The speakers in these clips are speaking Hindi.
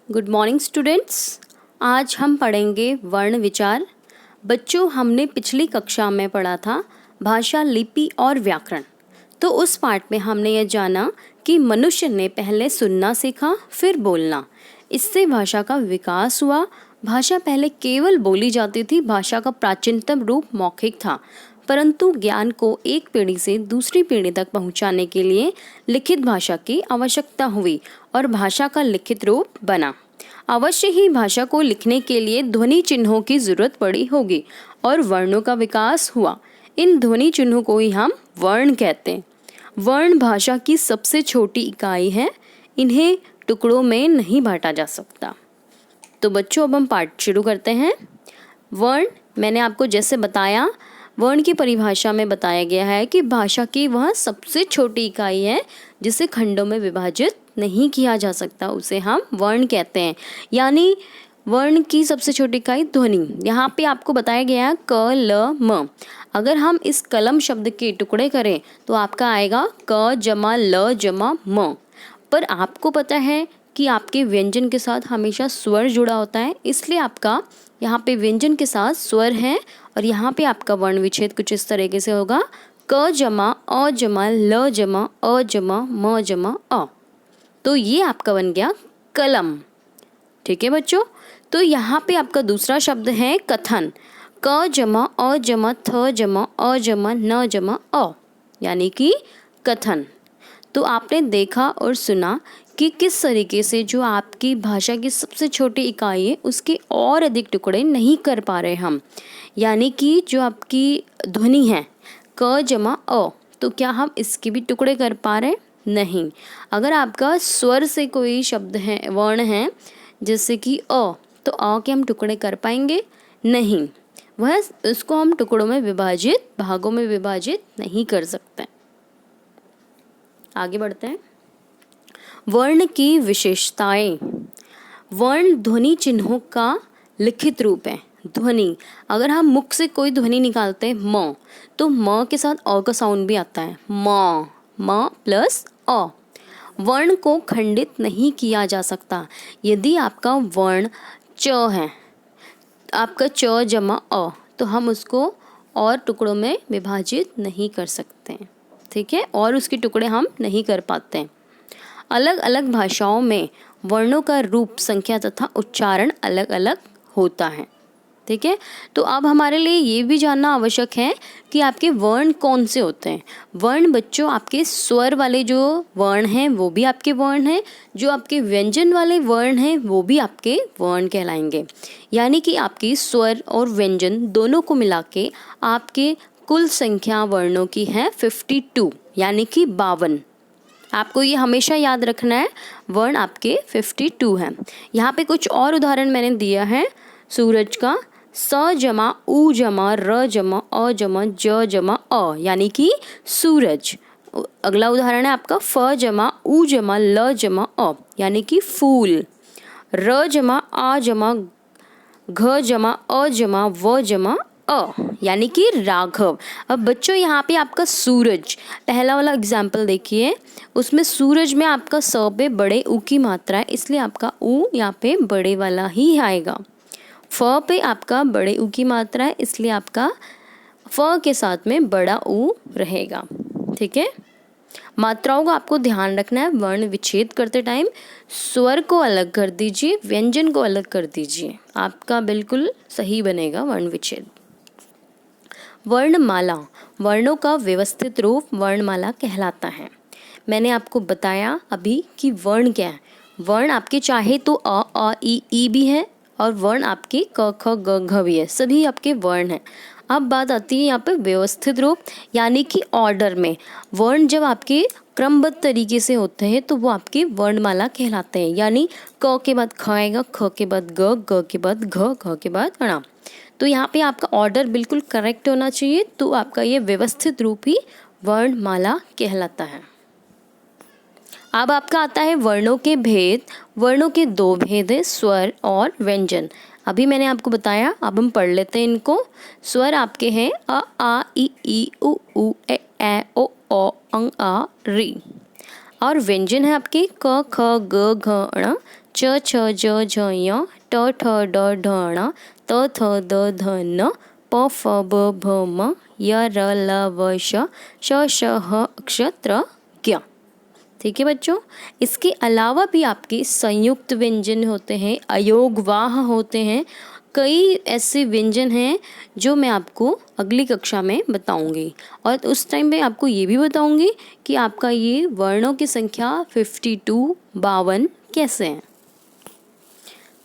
Good morning students. आज हम पढ़ेंगे वर्ण विचार। बच्चों, हमने पिछली कक्षा में पढ़ा था भाषा, लिपि और व्याकरण। तो उस पाठ में हमने यह जाना कि मनुष्य ने पहले सुनना सीखा, फिर बोलना। इससे भाषा का विकास हुआ। भाषा पहले केवल बोली जाती थी। भाषा का प्राचीनतम रूप मौखिक था, परंतु ज्ञान को एक पीढ़ी से दूसरी पीढ़ी तक पहुंचाने के लिए लिखित भाषा की आवश्यकता हुई और भाषा का लिखित रूप बना। अवश्य ही भाषा को लिखने के लिए ध्वनि चिन्हों की जरूरत पड़ी होगी और वर्णों का विकास हुआ। इन ध्वनि चिन्हों को ही हम वर्ण कहते हैं। वर्ण भाषा की सबसे छोटी इकाई है। इन्हें टुकड़ों में नहीं बांटा जा सकता। तो बच्चों, अब हम पाठ शुरू करते हैं। वर्ण, मैंने आपको जैसे बताया, वर्ण की परिभाषा में बताया गया है कि भाषा की वह सबसे छोटी इकाई है जिसे खंडों में विभाजित नहीं किया जा सकता, उसे हम वर्ण कहते हैं। यानी वर्ण की सबसे छोटी इकाई ध्वनि। यहाँ पे आपको बताया गया है क ल म। अगर हम इस कलम शब्द के टुकड़े करें तो आपका आएगा क जमा ल जमा म। पर आपको पता है कि आपके व्यंजन के साथ हमेशा स्वर जुड़ा होता है, इसलिए आपका यहाँ पे व्यंजन के साथ स्वर है और यहाँ पे आपका वर्ण विच्छेद कुछ इस तरीके से होगा क जमा अ जमा ल जमा अ जमा म जमा अ। तो ये आपका बन गया कलम। ठीक है बच्चों। तो यहाँ पे आपका दूसरा शब्द है कथन। क जमा अ जमा थ जमा अ जमा न जमा अ, यानी कि कथन। तो आपने देखा और सुना कि किस तरीके से जो आपकी भाषा की सबसे छोटी इकाई है उसके और अधिक टुकड़े नहीं कर पा रहे हम। यानी कि जो आपकी ध्वनि है क जमा अ, तो क्या हम इसके भी टुकड़े कर पा रहे? नहीं। अगर आपका स्वर से कोई शब्द है, वर्ण है, जैसे कि अ, तो अ के हम टुकड़े कर पाएंगे? नहीं। वह उसको हम टुकड़ों में विभाजित, भागों में विभाजित नहीं कर सकते। आगे बढ़ते हैं। वर्ण की विशेषताएं। वर्ण ध्वनि चिन्हों का लिखित रूप है। ध्वनि, अगर हम मुख से कोई ध्वनि निकालते हैं म, तो म के साथ अ का साउंड भी आता है, म प्लस अ। वर्ण को खंडित नहीं किया जा सकता। यदि आपका वर्ण च है, आपका च जमा अ, तो हम उसको और टुकड़ों में विभाजित नहीं कर सकते। ठीक है, और उसके टुकड़े हम नहीं कर पाते हैं। अलग अलग भाषाओं में वर्णों का रूप, संख्या तथा उच्चारण अलग अलग होता है। ठीक है, तो अब हमारे लिए ये भी जानना आवश्यक है कि आपके वर्ण कौन से होते हैं। वर्ण बच्चों, आपके स्वर वाले जो वर्ण हैं वो भी आपके वर्ण हैं, जो आपके व्यंजन वाले वर्ण हैं वो भी आपके वर्ण कहलाएंगे। यानी कि आपकी स्वर और व्यंजन दोनों को मिला के आपके कुल संख्या वर्णों की है 52, यानी कि 52। आपको ये हमेशा याद रखना है, वर्ण आपके 52 हैं। यहाँ पे कुछ और उदाहरण मैंने दिया है सूरज का। स जमा उ जमा र जमा अ जमा ज जमा अ, यानी कि सूरज। अगला उदाहरण है आपका फ जमा उ जमा ल जमा अ, यानी कि फूल। र जमा आ जमा घ जमा अ जमा व जमा अ, यानी कि राघव। अब बच्चों, यहाँ पे आपका सूरज, पहला वाला एग्जाम्पल देखिए, उसमें सूरज में आपका स पे बड़े ऊ की मात्रा है, इसलिए आपका ऊ यहाँ पे बड़े वाला ही आएगा। फ पे आपका बड़े ऊ की मात्रा है, इसलिए आपका फ के साथ में बड़ा ऊ रहेगा। ठीक है, मात्राओं का आपको ध्यान रखना है। वर्ण विच्छेद करते टाइम स्वर को अलग कर दीजिए, व्यंजन को अलग कर दीजिए, आपका बिल्कुल सही बनेगा वर्ण विच्छेद। वर्णमाला, वर्णों का व्यवस्थित रूप वर्णमाला कहलाता है। मैंने आपको बताया अभी कि वर्ण क्या है। वर्ण आपके चाहे तो अ आ ई भी है और वर्ण आपके क ख ग घ भी है, सभी आपके वर्ण हैं। अब बात आती है यहाँ पे व्यवस्थित रूप, यानी कि ऑर्डर में। वर्ण जब आपके क्रमबद्ध तरीके से होते हैं तो वो आपके वर्णमाला कहलाते हैं। यानी क के बाद ख आएगा, ख के बाद ग के बाद घ, घ के बाद ण। तो यहाँ पे आपका ऑर्डर बिल्कुल करेक्ट होना चाहिए, तो आपका ये व्यवस्थित रूप ही वर्णमाला कहलाता है। अब आपका आता है वर्णों के भेद। वर्णों के दो भेद है, स्वर और व्यंजन। अभी मैंने आपको बताया, अब हम पढ़ लेते हैं इनको। स्वर आपके हैं अ आ ई उ ए ओ अंग आ री, और व्यंजन है आपके क ख ग घ ण च छ ज झ य ट ठ ड ढ ण त थ द ध न प फ ब भ म य र ल व श श ह क्ष त्र ज्ञ। ठीक है बच्चों, इसके अलावा भी आपके संयुक्त व्यंजन होते हैं, अयोगवाह होते हैं, कई ऐसे व्यंजन हैं जो मैं आपको अगली कक्षा में बताऊंगी। और उस टाइम में आपको ये भी बताऊंगी कि आपका ये वर्णों की संख्या 52 कैसे हैं।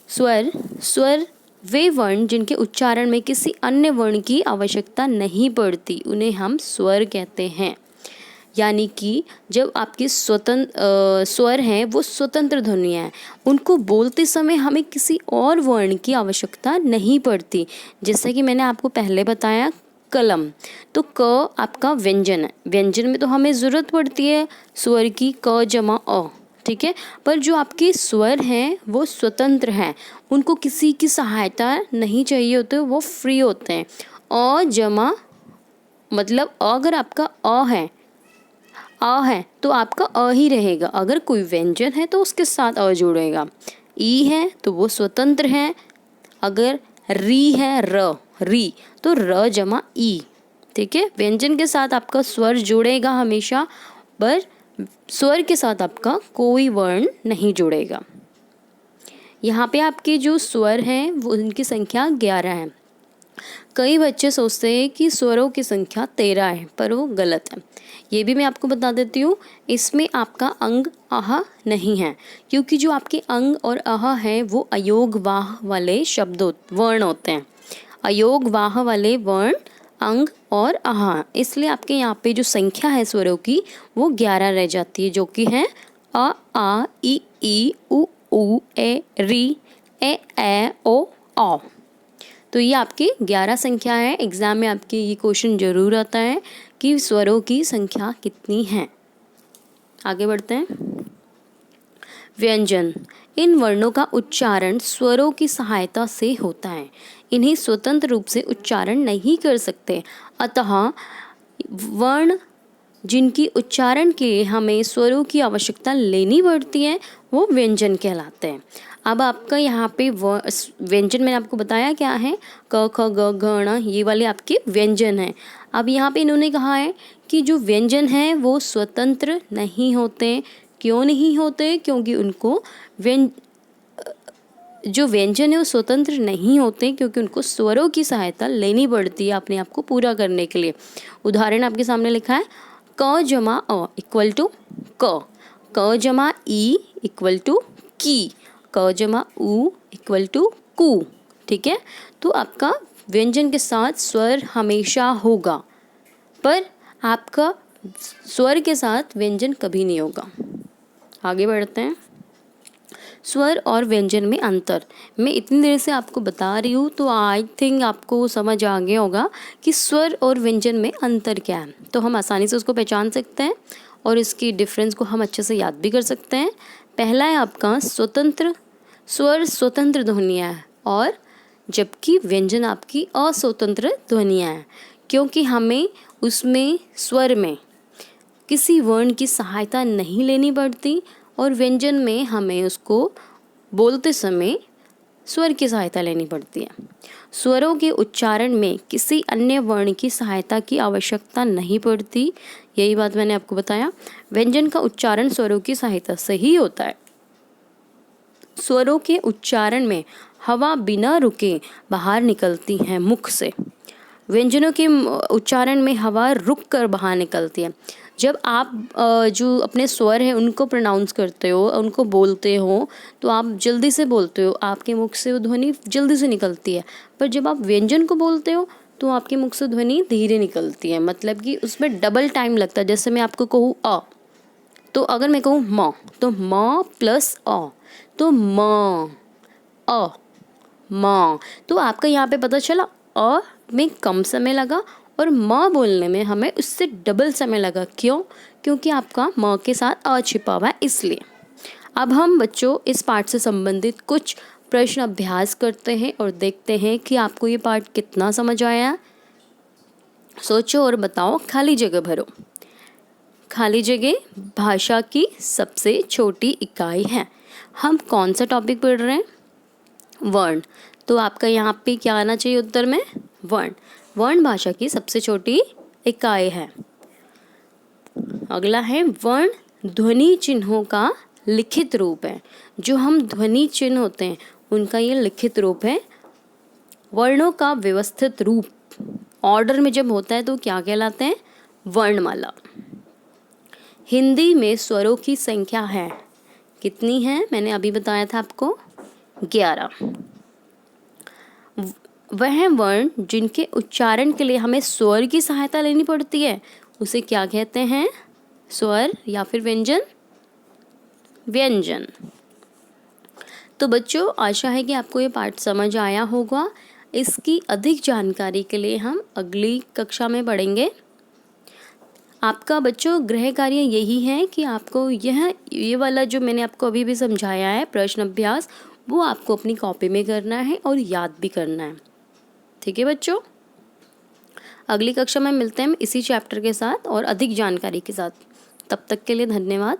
स्वर वे वर्ण जिनके उच्चारण में किसी अन्य वर्ण की आवश्यकता नहीं पड़ती, उन्हें हम स्वर कहते हैं। यानी कि जब आपके स्वर हैं वो स्वतंत्र ध्वनियाँ हैं, उनको बोलते समय हमें किसी और वर्ण की आवश्यकता नहीं पड़ती। जैसा कि मैंने आपको पहले बताया कलम, तो क आपका व्यंजन है, व्यंजन में तो हमें ज़रूरत पड़ती है स्वर की, क जमा अ, ठीक है। पर जो आपके स्वर हैं वो स्वतंत्र हैं, उनको किसी की सहायता नहीं चाहिए होती, वो फ्री होते हैं। अ जमा मतलब अगर आपका अ है तो आपका अ ही रहेगा, अगर कोई व्यंजन है तो उसके साथ अ जुड़ेगा। ई है तो वो स्वतंत्र है, अगर री है री तो र जमा ई। ठीक है, व्यंजन के साथ आपका स्वर जुड़ेगा हमेशा, पर स्वर के साथ आपका कोई वर्ण नहीं जुड़ेगा। यहाँ पे आपके जो स्वर हैं वो उनकी संख्या 11 है। कई बच्चे सोचते हैं कि स्वरों की संख्या 13 है, पर वो गलत है। ये भी मैं आपको बता देती हूँ, इसमें आपका अंग अह नहीं है, क्योंकि जो आपके अंग और अह है वो अयोग वाह वाले वर्ण होते हैं। अयोग वाह वाले वर्ण अंग और अह, इसलिए आपके यहाँ पे जो संख्या है स्वरों की वो 11 रह जाती है, जो कि है अ आ ई उ ऊ ए री ए ओ औ। तो ये आपकी 11 संख्या है। एग्जाम में आपके ये क्वेश्चन जरूर आता है कि स्वरों की संख्या कितनी है। आगे बढ़ते हैं। व्यंजन, इन वर्णों का उच्चारण स्वरों की सहायता से होता है, इन्हें स्वतंत्र रूप से उच्चारण नहीं कर सकते, अतः वर्ण जिनकी उच्चारण के लिए हमें स्वरों की आवश्यकता लेनी पड़ती है वो व्यंजन कहलाते हैं। अब आपका यहाँ पे व्यंजन मैंने आपको बताया क्या है, क ख ग घ ण, ये वाले आपके व्यंजन हैं। अब यहाँ पे इन्होंने कहा है कि जो व्यंजन हैं वो स्वतंत्र नहीं होते। क्यों नहीं होते? क्योंकि उनको जो व्यंजन है वो स्वतंत्र नहीं होते, क्योंकि उनको स्वरों की सहायता लेनी पड़ती है अपने आप को पूरा करने के लिए। उदाहरण आपके सामने लिखा है, क जमा अ इक्वल टू क जमा ई इक्वल टू की, क जमा उ इक्वल टू कु। ठीक है, तो आपका व्यंजन के साथ स्वर हमेशा होगा, पर आपका स्वर के साथ व्यंजन कभी नहीं होगा। आगे बढ़ते हैं। स्वर और व्यंजन में अंतर, मैं इतनी देर से आपको बता रही हूँ तो आई थिंक आपको समझ आ गया होगा कि स्वर और व्यंजन में अंतर क्या है, तो हम आसानी से उसको पहचान सकते हैं और इसकी डिफरेंस को हम अच्छे से याद भी कर सकते हैं। पहला है आपका स्वतंत्र, स्वर स्वतंत्र ध्वनियाँ हैं, और जबकि व्यंजन आपकी अस्वतंत्र ध्वनियाँ हैं, क्योंकि हमें उसमें स्वर में किसी वर्ण की सहायता नहीं लेनी पड़ती, और व्यंजन में हमें उसको बोलते समय स्वर की सहायता लेनी पड़ती है। स्वरों के उच्चारण में किसी अन्य वर्ण की सहायता की आवश्यकता नहीं पड़ती, यही बात मैंने आपको बताया। व्यंजन का उच्चारण स्वरों की सहायता से ही होता है। स्वरों के उच्चारण में हवा बिना रुके बाहर निकलती है मुख से, व्यंजनों के उच्चारण में हवा रुक कर बाहर निकलती है। जब आप जो अपने स्वर हैं उनको प्रोनाउंस करते हो, उनको बोलते हो, तो आप जल्दी से बोलते हो, आपके मुख से वो ध्वनि जल्दी से निकलती है। पर जब आप व्यंजन को बोलते हो तो आपके मुख से ध्वनि धीरे निकलती है, मतलब कि उसमें डबल टाइम लगता है। जैसे मैं आपको कहूँ अ, तो अगर मैं कहूँ म, तो म प्लस अ, तो म अ म, तो आपका यहाँ पे पता चला अ में कम समय लगा और म बोलने में हमें उससे डबल समय लगा। क्यों? क्योंकि आपका म के साथ अ छिपा हुआ है, इसलिए। अब हम बच्चों इस पाठ से संबंधित कुछ प्रश्न अभ्यास करते हैं और देखते हैं कि आपको ये पाठ कितना समझ आया। सोचो और बताओ, खाली जगह भरो। खाली जगह भाषा की सबसे छोटी इकाई है। हम कौन सा टॉपिक पढ़ रहे हैं? वर्ण। तो आपका यहाँ पे क्या आना चाहिए उत्तर में? वर्ण। वर्ण भाषा की सबसे छोटी इकाई है। अगला है वर्ण ध्वनि चिन्हों का लिखित रूप है। जो हम ध्वनि चिन्ह होते हैं उनका ये लिखित रूप है। वर्णों का व्यवस्थित रूप ऑर्डर में जब होता है तो क्या कहलाते हैं? वर्णमाला। हिंदी में स्वरों की संख्या है, कितनी है? मैंने अभी बताया था आपको, 11। वह वर्ण जिनके उच्चारण के लिए हमें स्वर की सहायता लेनी पड़ती है उसे क्या कहते हैं? स्वर या फिर व्यंजन? व्यंजन। तो बच्चों, आशा है कि आपको ये पाठ समझ आया होगा। इसकी अधिक जानकारी के लिए हम अगली कक्षा में पढ़ेंगे। आपका बच्चों गृह कार्य यही है कि आपको ये वाला जो मैंने आपको अभी भी समझाया है प्रश्न अभ्यास, वो आपको अपनी कॉपी में करना है और याद भी करना है। ठीक है बच्चों, अगली कक्षा में मिलते हैं इसी चैप्टर के साथ और अधिक जानकारी के साथ। तब तक के लिए धन्यवाद।